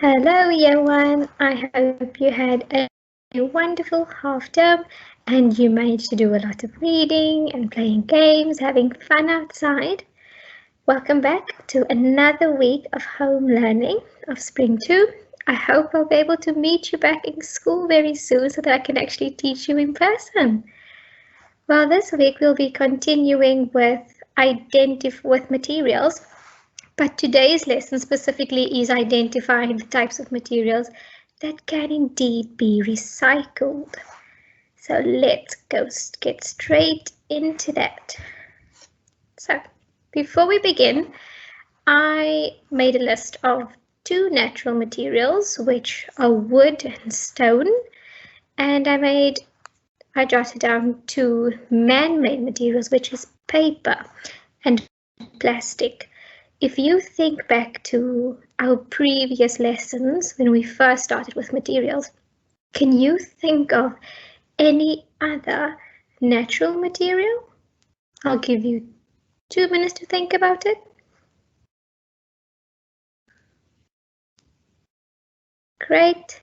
Hello, year one. I hope you had a wonderful half term and you managed to do a lot of reading and playing games, having fun outside. Welcome back to another week of home learning of Spring 2. I hope I'll be able to meet you back in school very soon so that I can actually teach you in person. Well, this week we'll be continuing with materials. But today's lesson specifically is identifying the types of materials that can indeed be recycled. So let's get straight into that. So before we begin, I made a list of 2 natural materials, which are wood and stone, and I jotted down 2 man-made materials, which is paper and plastic. If you think back to our previous lessons when we first started with materials, can you think of any other natural material? I'll give you 2 minutes to think about it. Great.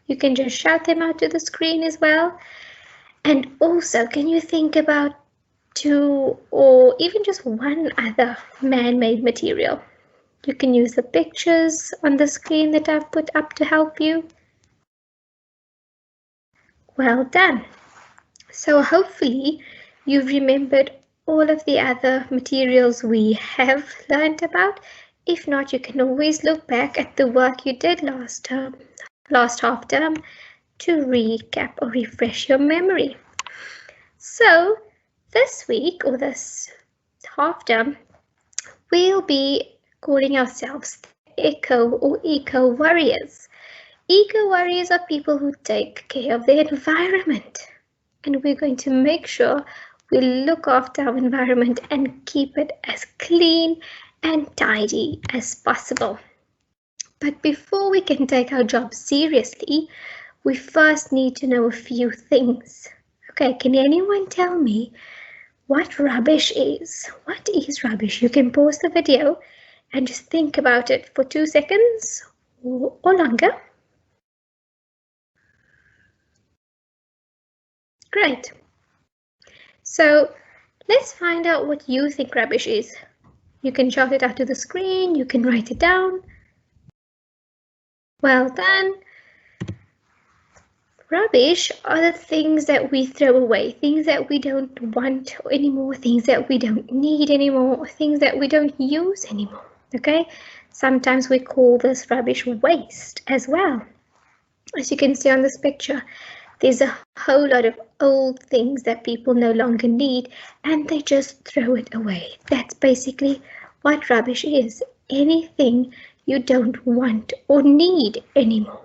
You can just shout them out to the screen as well. And also, can you think about 2 or even just 1 other man-made material? You can use the pictures on the screen that I've put up to help you. Well done. So hopefully you've remembered all of the other materials we have learned about. If not, you can always look back at the work you did last half term to recap or refresh your memory. So this week or this half term, we'll be calling ourselves Eco or Eco Warriors. Eco Warriors are people who take care of the environment, and we're going to make sure we look after our environment and keep it as clean and tidy as possible. But before we can take our job seriously, we first need to know a few things. Okay, can anyone tell me what rubbish is? What is rubbish? You can pause the video and just think about it for 2 seconds or longer. Great. So let's find out what you think rubbish is. You can shout it out to the screen, you can write it down. Well done. Rubbish are the things that we throw away, things that we don't want anymore, things that we don't need anymore, or things that we don't use anymore, okay? Sometimes we call this rubbish waste as well. As you can see on this picture, there's a whole lot of old things that people no longer need and they just throw it away. That's basically what rubbish is. Anything you don't want or need anymore.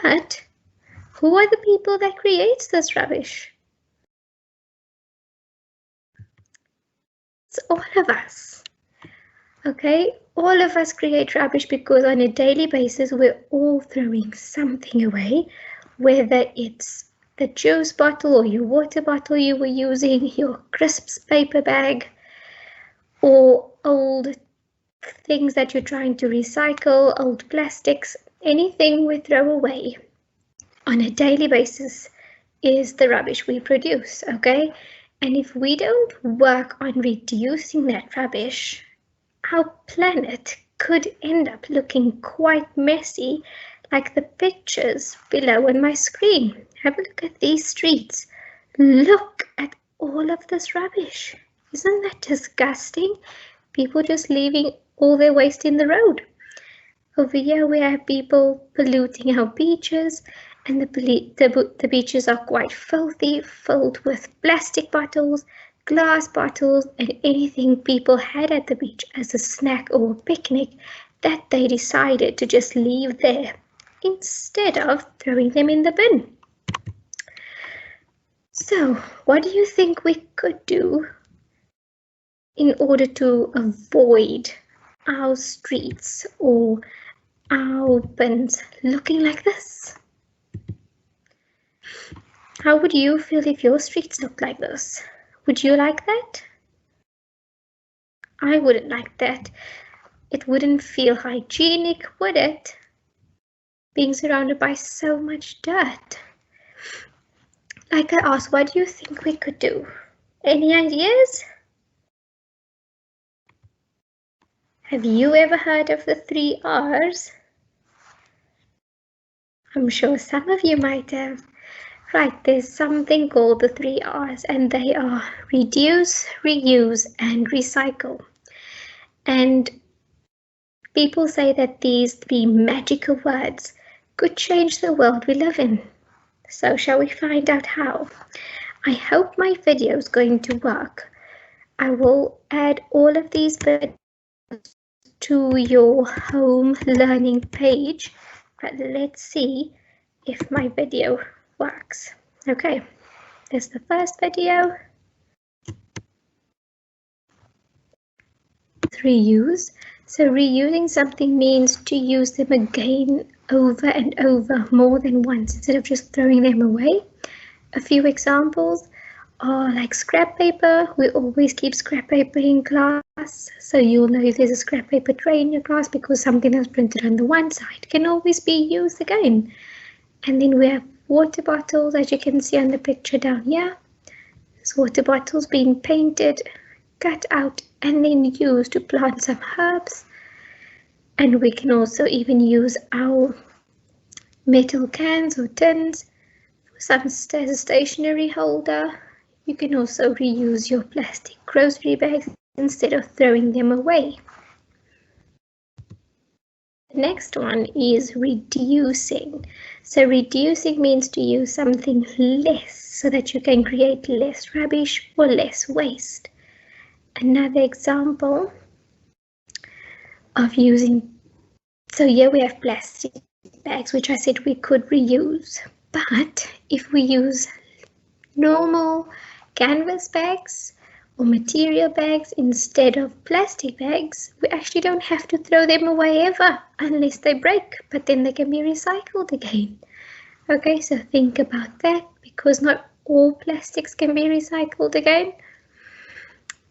But who are the people that create this rubbish? It's all of us. Okay, all of us create rubbish because on a daily basis we're all throwing something away, whether it's the juice bottle or your water bottle you were using, your crisps paper bag, or old things that you're trying to recycle, old plastics, anything we throw away on a daily basis is the rubbish we produce, okay? And if we don't work on reducing that rubbish, our planet could end up looking quite messy, like the pictures below on my screen. Have a look at these streets. Look at all of this rubbish. Isn't that disgusting? People just leaving all their waste in the road. Over here we have people polluting our beaches, and the beaches are quite filthy, filled with plastic bottles, glass bottles, and anything people had at the beach as a snack or a picnic that they decided to just leave there instead of throwing them in the bin. So, what do you think we could do in order to avoid our streets or our bins looking like this? How would you feel if your streets looked like this? Would you like that? I wouldn't like that. It wouldn't feel hygienic, would it? Being surrounded by so much dirt. Like I asked, what do you think we could do? Any ideas? Have you ever heard of the 3 R's? I'm sure some of you might have. Right, there's something called the 3 R's, and they are reduce, reuse, and recycle. And people say that these 3 magical words could change the world we live in. So shall we find out how? I hope my video is going to work. I will add all of these videos to your home learning page, but let's see if my video works. Okay, there's the first video. Reuse. So reusing something means to use them again over and over more than once instead of just throwing them away. A few examples are like scrap paper. We always keep scrap paper in class, so you'll know if there's a scrap paper tray in your class because something that's printed on the one side can always be used again. And then we have water bottles, as you can see on the picture down here. There's water bottles being painted, cut out, and then used to plant some herbs. And we can also even use our metal cans or tins for some as a stationery holder. You can also reuse your plastic grocery bags instead of throwing them away. The next one is reducing. So reducing means to use something less so that you can create less rubbish or less waste. Another example of using, so here we have plastic bags, which I said we could reuse. But if we use normal canvas bags or material bags instead of plastic bags, we actually don't have to throw them away ever unless they break, but then they can be recycled again. Okay, so think about that, because not all plastics can be recycled again.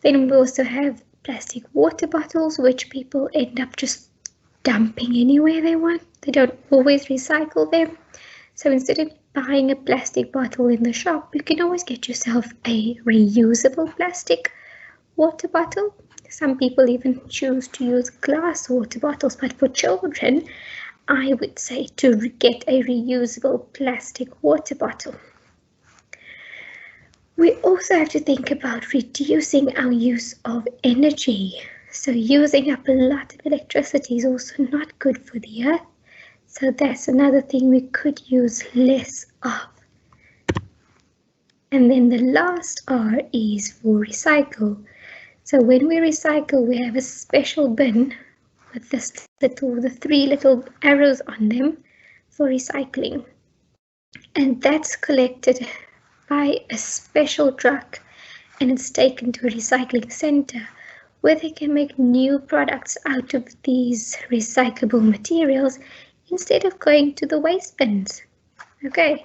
Then we also have plastic water bottles, which people end up just dumping anywhere they want. They don't always recycle them. So instead of buying a plastic bottle in the shop, you can always get yourself a reusable plastic water bottle. Some people even choose to use glass water bottles, but for children, I would say to get a reusable plastic water bottle. We also have to think about reducing our use of energy. So using up a lot of electricity is also not good for the earth. So that's another thing we could use less of. And then the last R is for recycle. So when we recycle, we have a special bin with the 3 little arrows on them for recycling. And that's collected by a special truck, and it's taken to a recycling center where they can make new products out of these recyclable materials instead of going to the waste bins. Okay,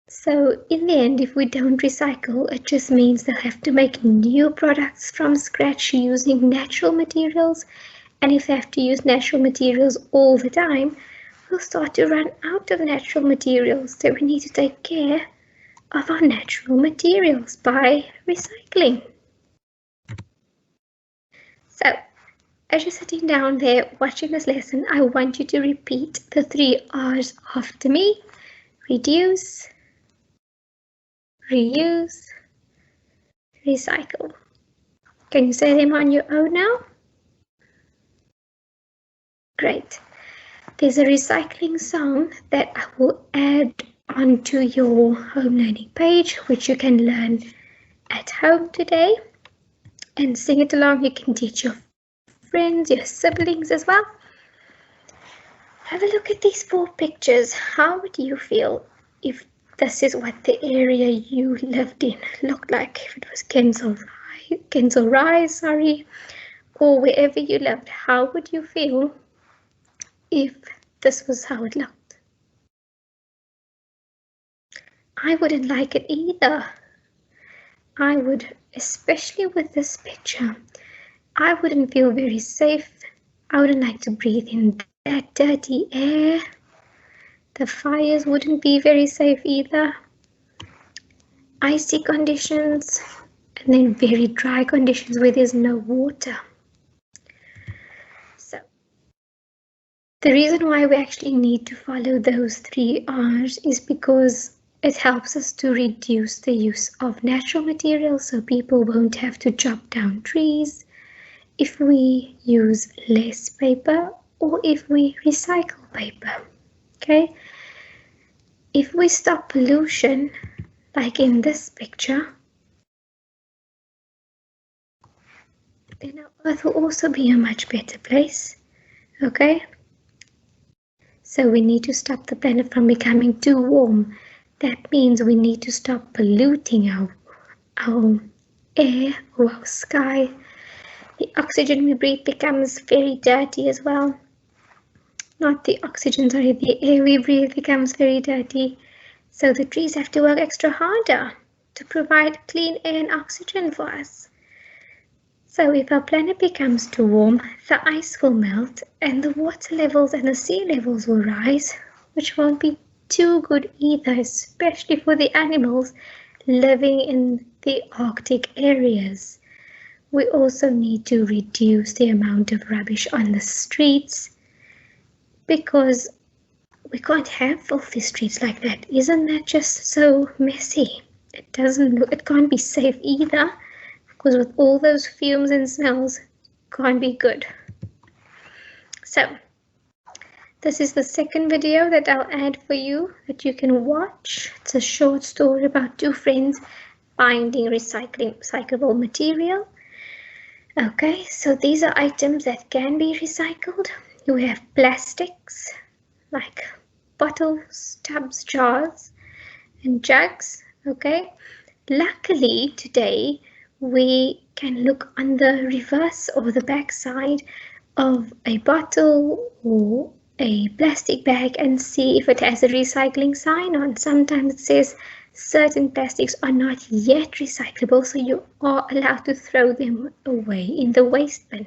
so in the end, if we don't recycle, it just means they'll have to make new products from scratch using natural materials, and if they have to use natural materials all the time, we'll start to run out of natural materials. So we need to take care of our natural materials by recycling. So, as you're sitting down there watching this lesson, I want you to repeat the 3 R's after me. Reduce, reuse, recycle. Can you say them on your own now? Great. There's a recycling song that I will add onto your home learning page, which you can learn at home today and sing it along. You can teach your friends, your siblings as well. Have a look at these 4 pictures. How would you feel if this is what the area you lived in looked like? If it was Kensal Rise, or wherever you lived, how would you feel if this was how it looked? I wouldn't like it either. I would, especially with this picture, I wouldn't feel very safe I wouldn't like to breathe in that dirty air. The fires wouldn't be very safe either. Icy conditions, and then very dry conditions where there's no water. So the reason why we actually need to follow those 3 R's is because it helps us to reduce the use of natural materials, so people won't have to chop down trees if we use less paper or if we recycle paper. Okay? If we stop pollution, like in this picture, then our Earth will also be a much better place. Okay? So we need to stop the planet from becoming too warm. That means we need to stop polluting our air or our sky. The oxygen we breathe becomes very dirty as well. Not the oxygen, sorry, the air we breathe becomes very dirty. So the trees have to work extra harder to provide clean air and oxygen for us. So if our planet becomes too warm, the ice will melt and the water levels and the sea levels will rise, which won't be too good either, especially for the animals living in the Arctic areas. We also need to reduce the amount of rubbish on the streets because we can't have filthy streets like that. Isn't that just so messy? It can't be safe either. Because with all those fumes and smells, can't be good. So, this is the second video that I'll add for you that you can watch. It's a short story about 2 friends finding recyclable material. Okay, so these are items that can be recycled. We have plastics like bottles, tubs, jars, and jugs. Okay, luckily today we can look on the reverse or the back side of a bottle or a plastic bag and see if it has a recycling sign on. Sometimes it says certain plastics are not yet recyclable, so you are allowed to throw them away in the waste bin.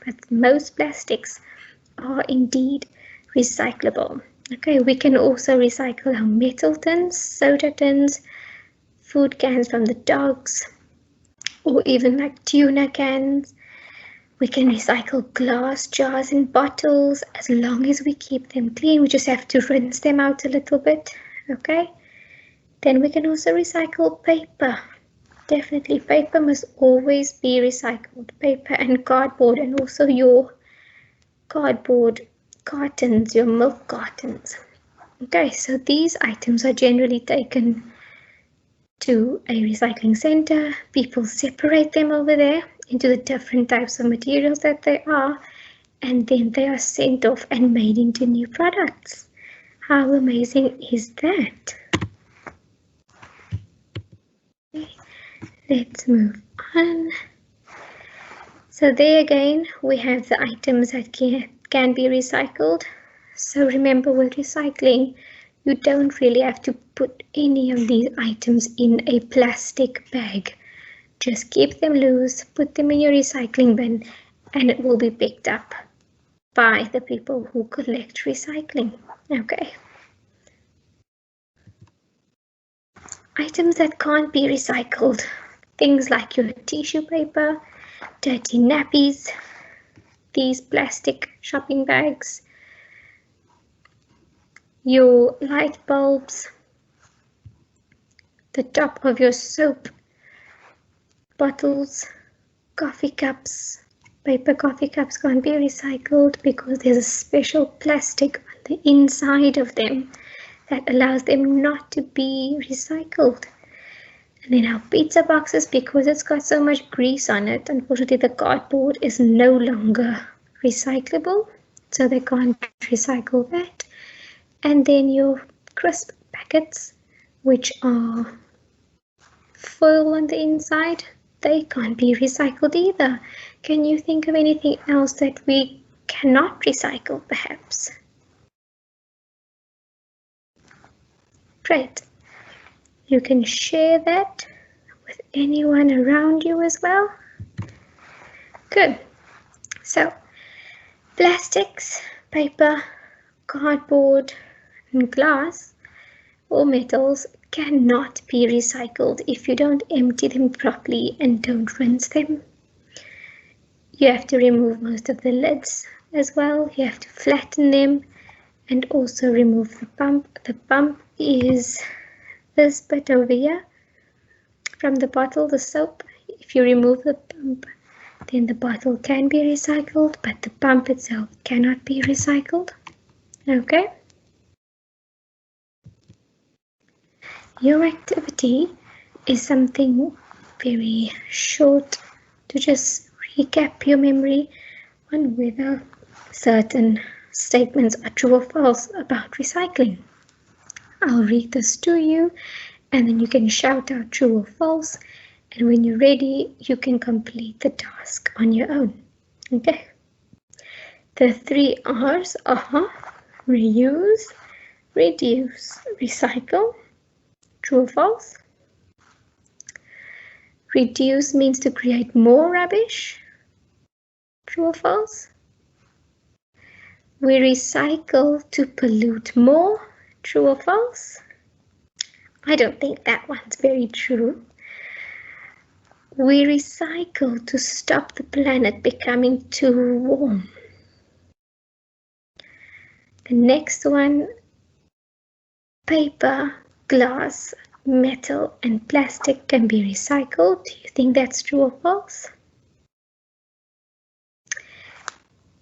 But most plastics are indeed recyclable. Okay, we can also recycle our metal tins, soda tins, food cans from the dogs, or even like tuna cans. We can recycle glass jars and bottles as long as we keep them clean. We just have to rinse them out a little bit, okay? Then we can also recycle paper. Definitely, paper must always be recycled. Paper and cardboard, and also your cardboard cartons, your milk cartons. Okay, so these items are generally taken to a recycling center. People separate them over there into the different types of materials that they are, and then they are sent off and made into new products. How amazing is that? Okay, let's move on. So there again, we have the items that can be recycled. So remember, with recycling, you don't really have to put any of these items in a plastic bag. Just keep them loose, put them in your recycling bin, and it will be picked up by the people who collect recycling. Okay. Items that can't be recycled. Things like your tissue paper, dirty nappies, these plastic shopping bags, your light bulbs, the top of your soap bottles, coffee cups. Paper coffee cups can't be recycled because there's a special plastic on the inside of them that allows them not to be recycled. And then our pizza boxes, because it's got so much grease on it, unfortunately the cardboard is no longer recyclable, so they can't recycle that. And then your crisp packets, which are foil on the inside, they can't be recycled either. Can you think of anything else that we cannot recycle, perhaps? Great. You can share that with anyone around you as well. Good. So Plastics, paper, cardboard, and glass or metals cannot be recycled if you don't empty them properly and don't rinse them. You have to remove most of the lids as well. You have to flatten them and also remove the pump. The pump is this bit over here from the bottle, the soap. If you remove the pump, then the bottle can be recycled, but the pump itself cannot be recycled. Okay? Your activity is something very short to just recap your memory on whether certain statements are true or false about recycling. I'll read this to you and then you can shout out true or false, and when you're ready you can complete the task on your own. Okay? The 3 R's are reuse, reduce, recycle. True or false? Reduce means to create more rubbish. True or false? We recycle to pollute more. True or false? I don't think that one's very true. We recycle to stop the planet becoming too warm. The next one, paper, glass, metal, and plastic can be recycled. Do you think that's true or false?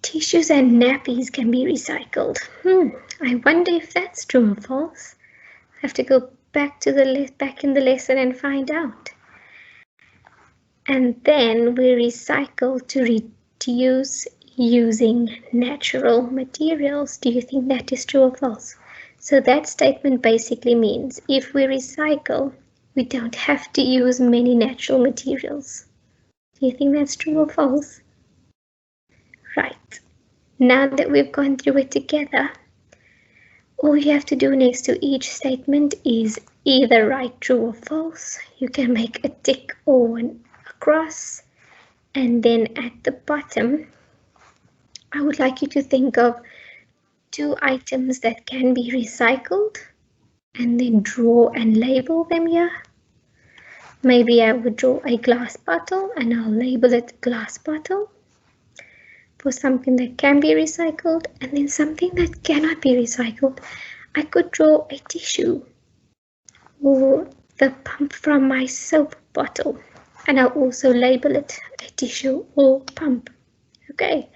Tissues and nappies can be recycled. I wonder if that's true or false. I have to go back in the lesson and find out. And then we recycle to reduce using natural materials. Do you think that is true or false? So that statement basically means if we recycle, we don't have to use many natural materials. Do you think that's true or false? Right. Now that we've gone through it together, all you have to do next to each statement is either write true or false. You can make a tick or an cross, and then at the bottom I would like you to think of 2 items that can be recycled and then draw and label them here. Maybe I would draw a glass bottle and I'll label it glass bottle for something that can be recycled, and then something that cannot be recycled. I could draw a tissue or the pump from my soap bottle, and I'll also label it a tissue or pump. Okay,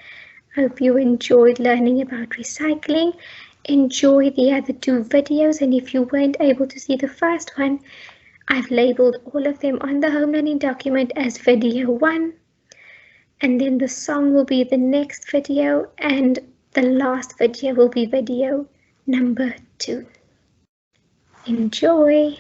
I hope you enjoyed learning about recycling. Enjoy the other 2 videos, and if you weren't able to see the first one, I've labeled all of them on the home learning document as video 1, and then the song will be the next video, and the last video will be video number 2. Enjoy!